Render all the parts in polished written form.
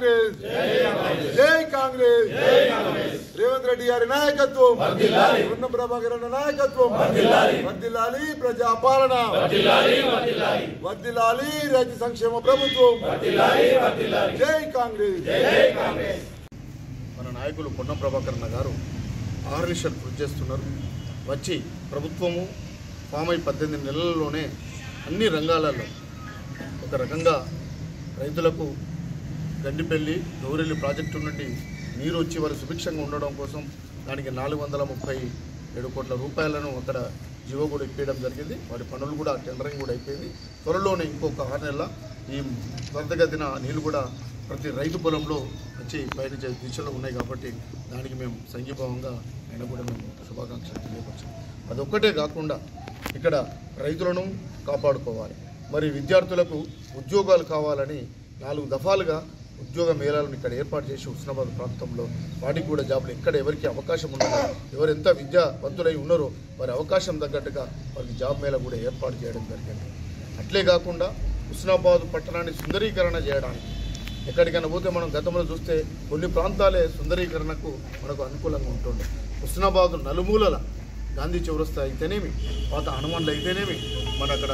కాంగ్రెస్ జై కాంగ్రెస్ రేవంత్ రెడ్డి గారి నాయకత్వం ఉన్న ప్రభాకర్ నాయకత్వం వర్ధిల్లాలి ప్రజాపాలన వర్ధిల్లాలి రైతు సంక్షేమ ప్రభుత్వం జై కాంగ్రెస్ మన నాయకులు పొన్నం ప్రభాకర్ గారు ఆర్నిషన్ కృషి చేస్తున్నారు. వచ్చి ప్రభుత్వము ఫామ్ అయి 18 నెలల్లోనే అన్ని రంగాలలో ఒక రకంగా రైతులకు గండిపల్లి గౌరెల్లి ప్రాజెక్టు నుండి నీరు వచ్చి వారు సుభిక్షంగా ఉండడం కోసం దానికి 437 కోట్ల రూపాయలను అక్కడ జీవో కూడా ఇప్పేయడం జరిగింది. వాటి పనులు కూడా టెండరింగ్ కూడా అయిపోయింది. త్వరలోనే ఇంకొక 6 నెలల ఈ త్వరితగతిన నీళ్ళు కూడా ప్రతి రైతు పొలంలో వచ్చి పయనించే దిశలో ఉన్నాయి. కాబట్టి దానికి మేము సంఘీభావంగా ఆయన కూడా మేము శుభాకాంక్షలు తెలియపరచాం. అదొక్కటే కాకుండా ఇక్కడ రైతులను కాపాడుకోవాలి, మరి విద్యార్థులకు ఉద్యోగాలు కావాలని 4 దఫాలుగా ఉద్యోగ మేళాలను ఇక్కడ ఏర్పాటు చేసి హుస్నాబాద్ ప్రాంతంలో వాటికి కూడా జాబులు ఎక్కడ ఎవరికి అవకాశం ఉన్నదో ఎవరు ఎంత విద్యావంతులై ఉన్నారో వారి అవకాశం తగ్గట్టుగా వారికి జాబ్ మేళా కూడా ఏర్పాటు చేయడం జరిగింది. అట్లే కాకుండా హుస్నాబాద్ పట్టణాన్ని సుందరీకరణ చేయడానికి ఎక్కడికైనా పోతే మనం గతంలో చూస్తే కొన్ని ప్రాంతాలే సుందరీకరణకు మనకు అనుకూలంగా ఉంటుండే. హుస్నాబాద్ నలుమూలల గాంధీ చౌరస్తా అయితేనేమి, పాత హనుమాన్లు అయితేనేమి, మన అక్కడ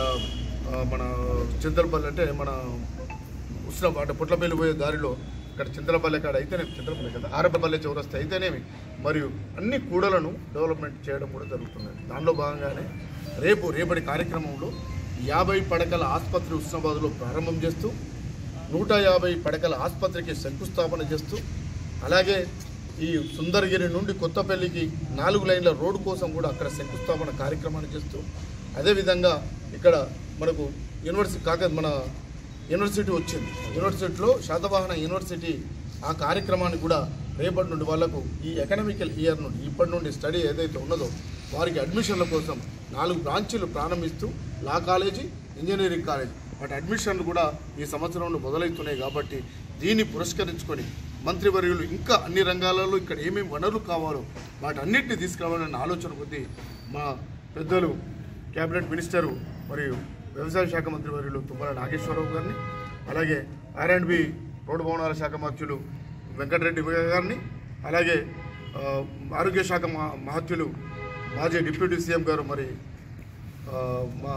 మన చింతలపల్లి అంటే మన హుస్నాబాద్ అంటే పుట్లపల్లి పోయే దారిలో ఇక్కడ చింతలపల్లి కాడ అయితేనేమి, చింతలపల్లి కదా ఆరపల్లి చౌరస్తా అయితేనేమి, మరియు అన్ని కూడలను డెవలప్మెంట్ చేయడం కూడా జరుగుతున్నది. దానిలో భాగంగానే రేపటి కార్యక్రమంలో 50 పడకల ఆసుపత్రి హుస్నాబాద్లో ప్రారంభం చేస్తూ 150 పడకల ఆసుపత్రికి శంకుస్థాపన చేస్తూ, అలాగే ఈ సుందరగిరి నుండి కొత్తపల్లికి 4 లైన్ల రోడ్డు కోసం కూడా అక్కడ శంకుస్థాపన కార్యక్రమాన్ని చేస్తూ, అదేవిధంగా ఇక్కడ మనకు మన యూనివర్సిటీ వచ్చింది. యూనివర్సిటీలో శాతవాహన యూనివర్సిటీ ఆ కార్యక్రమాన్ని కూడా రేపటి నుండి వాళ్లకు ఈ ఎకనామికల్ ఇయర్ నుండి ఇప్పటి నుండి స్టడీ ఏదైతే ఉన్నదో వారికి అడ్మిషన్ల కోసం 4 బ్రాంచీలు ప్రారంభిస్తూ లా కాలేజీ, ఇంజనీరింగ్ కాలేజ్ వాటి అడ్మిషన్లు కూడా ఈ సంవత్సరంలో మొదలవుతున్నాయి. కాబట్టి దీన్ని పురస్కరించుకొని మంత్రివర్యులు ఇంకా అన్ని రంగాలలో ఇక్కడ ఏమేమి వనరులు కావాలో వాటన్నిటిని తీసుకురావాలన్న ఆలోచన కొద్దీ మా పెద్దలు క్యాబినెట్ మినిస్టరు మరియు వ్యవసాయ శాఖ మంత్రివర్యులు తుమ్మల నాగేశ్వరరావు గారిని, అలాగే R&B రోడ్డు భవనాల శాఖ మంత్రులు వెంకటరెడ్డి గారిని, అలాగే ఆరోగ్య శాఖ మహత్యులు మాజీ డిప్యూటీ సీఎం గారు మరి మా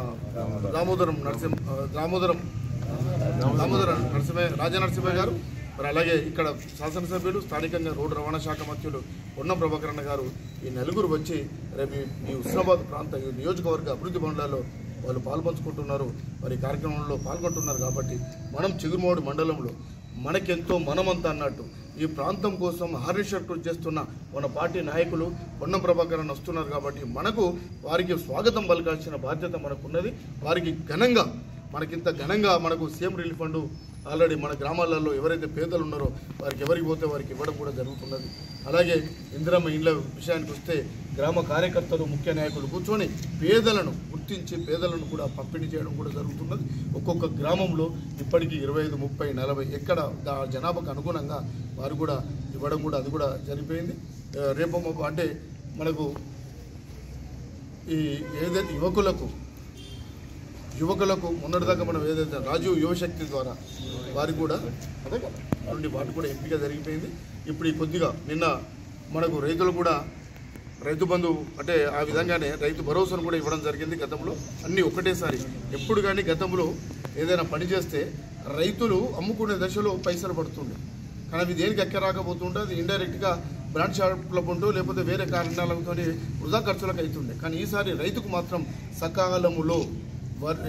రాజనరసింహ గారు, మరి అలాగే ఇక్కడ శాసనసభ్యులు స్థానికంగా రోడ్డు రవాణా శాఖ మంత్రులు పొన్నం ప్రభాకర్ గారు ఈ నలుగురు వచ్చి రేపు ఈ హుస్నాబాద్ ప్రాంత నియోజకవర్గ అభివృద్ధి పనులలో వాళ్ళు పాల్పంచుకుంటున్నారు, మరి కార్యక్రమంలో పాల్గొంటున్నారు. కాబట్టి మనం చిగురుమూడి మండలంలో మనకెంతో మనమంతా అన్నట్టు ఈ ప్రాంతం కోసం హర్నిషర్ కృషి చేస్తున్న మన పార్టీ నాయకులు పొన్నం ప్రభాకర్ వస్తున్నారు. కాబట్టి మనకు వారికి స్వాగతం పలకాల్సిన బాధ్యత మనకున్నది. వారికి మనకింత ఘనంగా మనకు సీఎం రిలీఫ్ ఫండ్ ఆల్రెడీ మన గ్రామాలలో ఎవరైతే పేదలు ఉన్నారో వారికి ఎవరికి పోతే వారికి ఇవ్వడం కూడా జరుగుతున్నది. అలాగే ఇందిరమ్మ ఇళ్ళ విషయానికి వస్తే గ్రామ కార్యకర్తలు ముఖ్య నాయకులు కూర్చొని పేదలను గుర్తించి పేదలను కూడా పంపిణీ చేయడం కూడా జరుగుతున్నది. ఒక్కొక్క గ్రామంలో ఇప్పటికీ 25, 30, 40 ఎక్కడ జనాభాకు అనుగుణంగా వారు కూడా ఇవ్వడం కూడా అది కూడా జరిగిపోయింది. రేపు అంటే మనకు ఈ ఏదైతే యువకులకు మొన్నటిదాకా మనం ఏదైతే రాజీవ్ యువశక్తి ద్వారా వారికి కూడా అదే కదా నుండి వాటి కూడా ఎంపిక జరిగిపోయింది. ఇప్పుడు ఈ కొద్దిగా నిన్న మనకు రైతులు కూడా రైతు బంధు అంటే ఆ విధంగానే రైతు భరోసాను కూడా ఇవ్వడం జరిగింది. గతంలో అన్నీ ఒకటేసారి ఎప్పుడు కానీ గతంలో ఏదైనా పని చేస్తే రైతులు అమ్ముకునే దశలో పైసలు పడుతుండే, కానీ అవి దేనికి ఎక్క రాకపోతుంటే అది ఇండైరెక్ట్గా బ్రాండ్ షాప్ల పంటూ లేకపోతే వేరే కారణాలతో వృధా ఖర్చులకు అవుతుండే. కానీ ఈసారి రైతుకు మాత్రం సకాలములో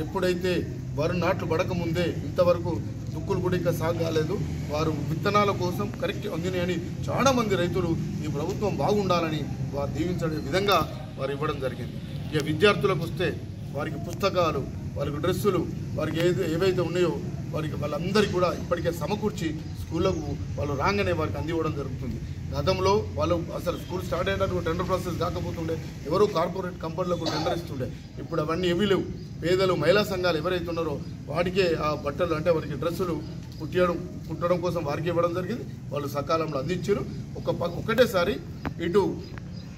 ఎప్పుడైతే వారు నాట్లు పడకముందే ఇంతవరకు దుక్కులు కూడా ఇంకా సాగు కాలేదు, వారు విత్తనాల కోసం కరెక్ట్ అందినాయని చాలామంది రైతులు ఈ ప్రభుత్వం బాగుండాలని వారు దీవించే విధంగా వారు ఇవ్వడం జరిగింది. ఇక విద్యార్థులకు వస్తే వారికి పుస్తకాలు, వారికి డ్రెస్సులు, వారికి ఏవైతే ఉన్నాయో వారికి వాళ్ళందరికీ కూడా ఇప్పటికే సమకూర్చి స్కూళ్ళకు వాళ్ళు రాగానే వారికి అందివ్వడం జరుగుతుంది. గతంలో వాళ్ళు అసలు స్కూల్ స్టార్ట్ అయినట్టు టెండర్ ప్రాసెస్ కాకపోతుండే, ఎవరో కార్పొరేట్ కంపెనీలకు టెండర్ ఇస్తుండే. ఇప్పుడు అవన్నీ ఏమీ లేవు. పేదలు, మహిళా సంఘాలు ఎవరైతే ఉన్నారో వాటికే ఆ బట్టలు అంటే వారికి డ్రెస్సులు కుట్టడం కోసం వారికి ఇవ్వడం జరిగింది. వాళ్ళు సకాలంలో అందించారు. ఒకటేసారి ఇటు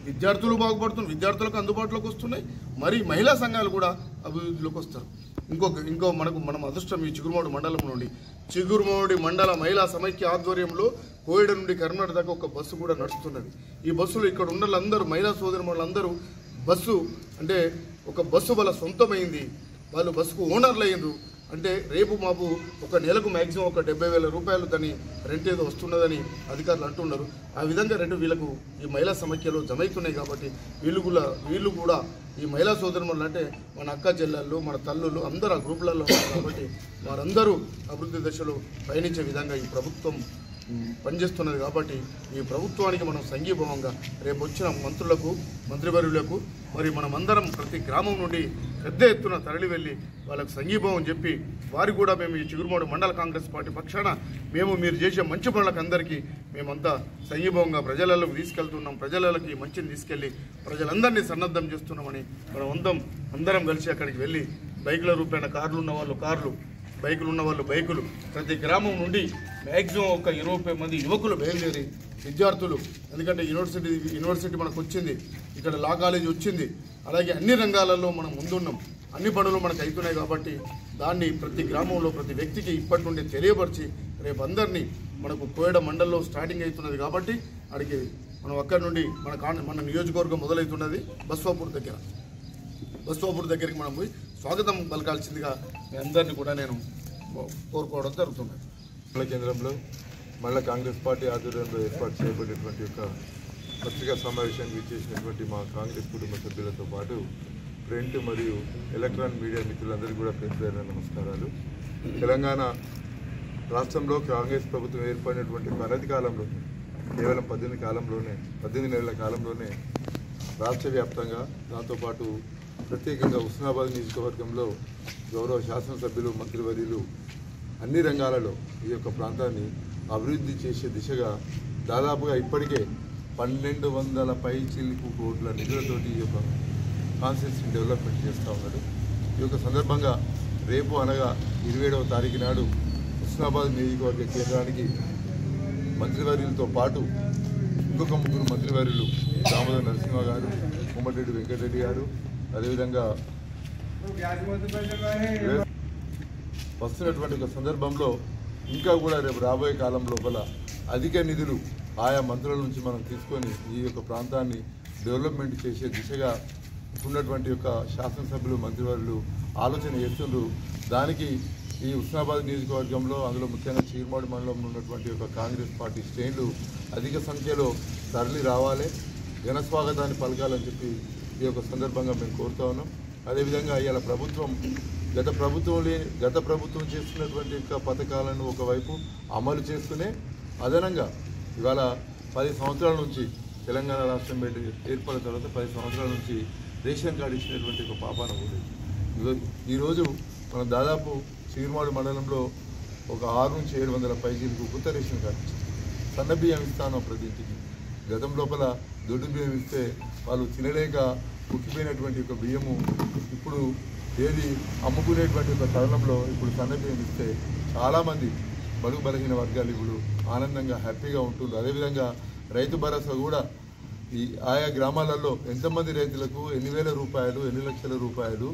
విద్యార్థులు బాగుపడుతున్నారు, విద్యార్థులకు అందుబాటులోకి వస్తున్నాయి, మరి మహిళా సంఘాలు కూడా అభివృద్ధిలోకి వస్తారు. ఇంకో మనం అదృష్టం ఈ చిగురుమాడి మండలం నుండి చిగురుమాడి మండల మహిళా సమైక్య ఆధ్వర్యంలో కోయిడ నుండి కర్ణాటక దాకా ఒక బస్సు కూడా నడుస్తున్నది. ఈ బస్సులో ఇక్కడ ఉన్న వాళ్ళందరూ మహిళా సోదరులందరూ బస్సు అంటే ఒక బస్సు వాళ్ళ సొంతమైంది, వాళ్ళు బస్సుకు ఓనర్లు అయ్యిండ్రు. అంటే రేపు మాకు ఒక నెలకు మ్యాక్సిమం ఒక 70,000 రూపాయలు దాని రెంట్ ఏదో వస్తున్నదని అధికారులు అంటున్నారు. ఆ విధంగా వీళ్ళకు ఈ మహిళా సమైక్యలో జమైతున్నాయి కాబట్టి వీళ్ళు కూడా ఈ మహిళా సోదరులు అంటే మన అక్క చెల్లెళ్ళు మన తల్లులు అందరూ ఆ గ్రూపులలో ఉన్నారు కాబట్టి వారందరూ అభివృద్ధి దశలో పయనించే విధంగా ఈ ప్రభుత్వం పనిచేస్తున్నది. కాబట్టి ఈ ప్రభుత్వానికి మనం సంఘీభావంగా రేపు వచ్చిన మంత్రులకు మంత్రివర్యులకు మరి మనమందరం ప్రతి గ్రామం నుండి పెద్ద ఎత్తున తరలి వెళ్ళి వాళ్ళకు సంఘీభావం చెప్పి వారికి కూడా మేము ఈ చిగురుమాడి మండల కాంగ్రెస్ పార్టీ పక్షాన మీరు చేసే మంచి పనులకు అందరికీ మేమంతా సంఘీభావంగా ప్రజలలోకి తీసుకెళ్తున్నాం. ప్రజలకి మంచిని తీసుకెళ్ళి ప్రజలందరినీ సన్నద్ధం చేస్తున్నామని మనం అందరం కలిసి అక్కడికి వెళ్ళి బైకుల రూపాయన కార్లు ఉన్న వాళ్ళు కార్లు, బైకులు ఉన్న వాళ్ళు బైకులు, ప్రతి గ్రామం నుండి మ్యాక్సిమం ఒక 20 మంది యువకులు బయలుదేరి విద్యార్థులు, ఎందుకంటే యూనివర్సిటీ మనకు వచ్చింది, ఇక్కడ లా కాలేజీ వచ్చింది, అలాగే అన్ని రంగాలలో మనం ముందున్నాం, అన్ని పనులు మనకు అవుతున్నాయి. కాబట్టి దాన్ని ప్రతి గ్రామంలో ప్రతి వ్యక్తికి ఇప్పటి నుండి తెలియపరిచి రేపు అందరినీ మనకు కోయడ మండలంలో స్టార్టింగ్ అవుతున్నది కాబట్టి అడిగి మనం అక్కడి నుండి మన నియోజకవర్గం మొదలవుతున్నది బస్వాపూర్ దగ్గరికి మనం పోయి స్వాగతం పలకాల్సిందిగా మీ అందరినీ కూడా నేను కోరుకోవడం జరుగుతుంది. మండల కేంద్రంలో మండల కాంగ్రెస్ పార్టీ ఆధ్వర్యంలో ఏర్పాటు చేయబడినటువంటి యొక్క పత్రికా సమావేశానికి విచ్చేసినటువంటి మా కాంగ్రెస్ కుటుంబ సభ్యులతో పాటు ప్రింట్ మరియు ఎలక్ట్రానిక్ మీడియా మిత్రులందరికీ కూడా పేరు నమస్కారాలు. తెలంగాణ రాష్ట్రంలో కాంగ్రెస్ ప్రభుత్వం ఏర్పడినటువంటి అనతి కాలంలో కేవలం 18 నెలల కాలంలోనే రాష్ట్ర వ్యాప్తంగా దాంతోపాటు ప్రత్యేకంగా హుస్నాబాద్ నియోజకవర్గంలో గౌరవ శాసనసభ్యులు మంత్రివర్యులు అన్ని రంగాలలో ఈ యొక్క ప్రాంతాన్ని అభివృద్ధి చేసే దిశగా దాదాపుగా ఇప్పటికే 1200 పైచిలుకు కోట్ల నిధులతోటి ఈ యొక్క కాన్స్టిట్యూన్సీని డెవలప్మెంట్ చేస్తూ ఉన్నాడు. ఈ యొక్క సందర్భంగా రేపు అనగా 27వ తారీఖు నాడు హుస్నాబాద్ నియోజకవర్గ కేంద్రానికి మంత్రివర్యులతో పాటు ఇంకొక 3 మంత్రివర్యులు దామోదర్ నరసింహ గారు, కోమటిరెడ్డి వెంకటరెడ్డి గారు, అదేవిధంగా వస్తున్నటువంటి ఒక సందర్భంలో ఇంకా కూడా రేపు రాబోయే కాలం లోపల అధిక నిధులు ఆయా మంత్రుల నుంచి మనం తీసుకొని ఈ యొక్క ప్రాంతాన్ని డెవలప్మెంట్ చేసే దిశగా ఉన్నటువంటి యొక్క శాసనసభ్యులు మంత్రివర్యులు ఆలోచన చేస్తున్నారు. దానికి ఈ హుస్నాబాద్ నియోజకవర్గంలో అందులో ముఖ్యంగా చిగురుమాడి మండలంలో ఉన్నటువంటి యొక్క కాంగ్రెస్ పార్టీ శ్రేణులు అధిక సంఖ్యలో తరలి రావాలి, ఘన స్వాగతాన్ని పలకాలని చెప్పి ఈ యొక్క సందర్భంగా మేము కోరుతా ఉన్నాం. అదేవిధంగా ఇవాళ గత ప్రభుత్వం చేస్తున్నటువంటి యొక్క పథకాలను ఒకవైపు అమలు చేస్తూనే అదనంగా ఇవాళ 10 సంవత్సరాల నుంచి తెలంగాణ రాష్ట్రం ఏర్పడిన తర్వాత 10 సంవత్సరాల నుంచి రేషన్ కార్డు ఇచ్చినటువంటి ఒక పాపాన పోలేదు. ఈరోజు మనం దాదాపు చిగురుమాడి మండలంలో ఒక 600 నుంచి 700 పైచీలకు కొత్త రేషన్ కార్డు ఇచ్చింది. సన్న బియ్యం ఇస్తాను ప్రతి ఇంటికి. గతం లోపల దొడ్డు బియ్యం ఇస్తే వాళ్ళు తినలేక ఉక్కిపోయినటువంటి ఒక బియ్యము ఇప్పుడు ఏది అమ్ముకునేటువంటి ఒక తరుణంలో ఇప్పుడు సన్న బియ్యం ఇస్తే చాలామంది బడుగు బలహీన వర్గాలు ఇప్పుడు ఆనందంగా హ్యాపీగా ఉంటున్నారు. అదేవిధంగా రైతు భరోసా కూడా ఈ ఆయా గ్రామాలలో ఎంతమంది రైతులకు ఎన్ని వేల రూపాయలు ఎన్ని లక్షల రూపాయలు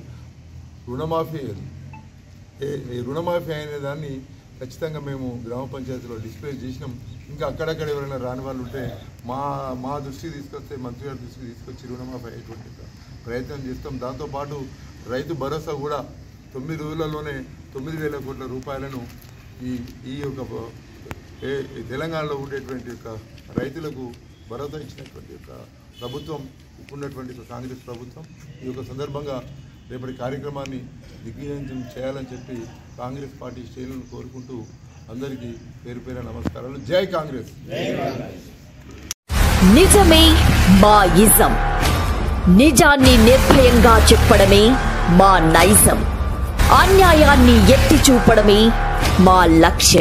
రుణమాఫీ అయిన దాన్ని ఖచ్చితంగా మేము గ్రామ పంచాయతీలో డిస్ప్లే చేసినాం. ఇంకా అక్కడక్కడ ఎవరైనా రాని వాళ్ళు ఉంటే మా దృష్టికి తీసుకొస్తే మంత్రి గారి దృష్టికి తీసుకొచ్చి రుణమాఫీ అయ్యేటువంటి ప్రయత్నం చేస్తాం. దాంతోపాటు రైతు భరోసా కూడా 9 రోజులలోనే 9,000 కోట్ల రూపాయలను ఈ యొక్క తెలంగాణలో ఉండేటువంటి యొక్క రైతులకు భరోసా ఇచ్చినటువంటి యొక్క ప్రభుత్వం ఉన్నటువంటి కాంగ్రెస్ ప్రభుత్వం. ఈ యొక్క సందర్భంగా రేపటి కార్యక్రమాన్ని దిగ్విజయం చేయాలని చెప్పి కాంగ్రెస్ పార్టీ శ్రేణులను కోరుకుంటూ అందరికీ పేరు పేరు నమస్కారాలు. జై కాంగ్రెస్. నిజమే మా ఇజం, నిజాన్ని నిర్భయంగా చెప్పడమే మా నైజం, అన్యాయాన్ని ఎత్తి చూపడమే మా లక్ష్యం.